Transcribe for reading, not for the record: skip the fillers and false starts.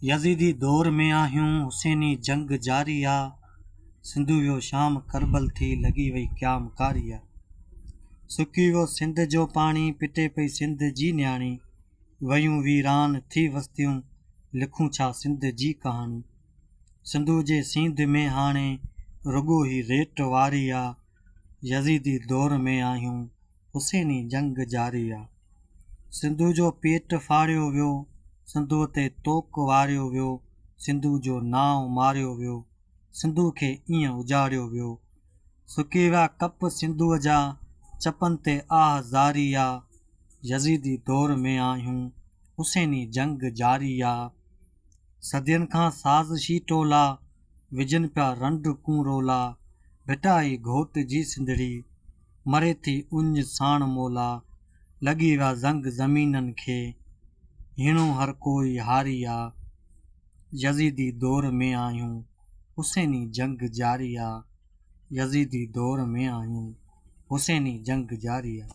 Yazidi दौर में आहियूं, हुसैनी जंग जारी आ। सिंधु वियो शाम करबल थी, लॻी वई क़याम कारी आ। सुकी वियो सिंध जो पाणी, पिटे पई सिंध जी न्याणी। वयूं वीरान थी वस्तियूं, लिखूं छा सिंध जी कहाणी। सिंधु जे सींध में हाणे रुगो ही रेत वारी आ। यज़ीदी दौर में आहियूं, हुसैनी जंग जारी आ। सिंधु जो पेट फाड़ियो वियो, सिंधु ते तोक वारियो वियो। सिंधु जो नाव मारियो वियो, सिंधु खे ईअं उजाड़ियो वियो। सुकी विया कप सिंधुअ जा, चपन ते आह ज़ारी आ। यज़ीदी दौर में आहियूं, हुसैनी जंग जारी आ। सदियनि खां साज़िशी टोला, विझनि पिया रंड कूं रोला। भिटाई घोट जी सिंधड़ी, मरे थी उञ साण मोला। लॻी विया ज़ंग ज़मीननि खे, हीणो हर कोई हारी आ। यज़ीदी दौर में आहियूं, हुसैनी जंग जारी आ। यज़ीदी दौर में आहियूं, हुसैनी जंग जारी आ।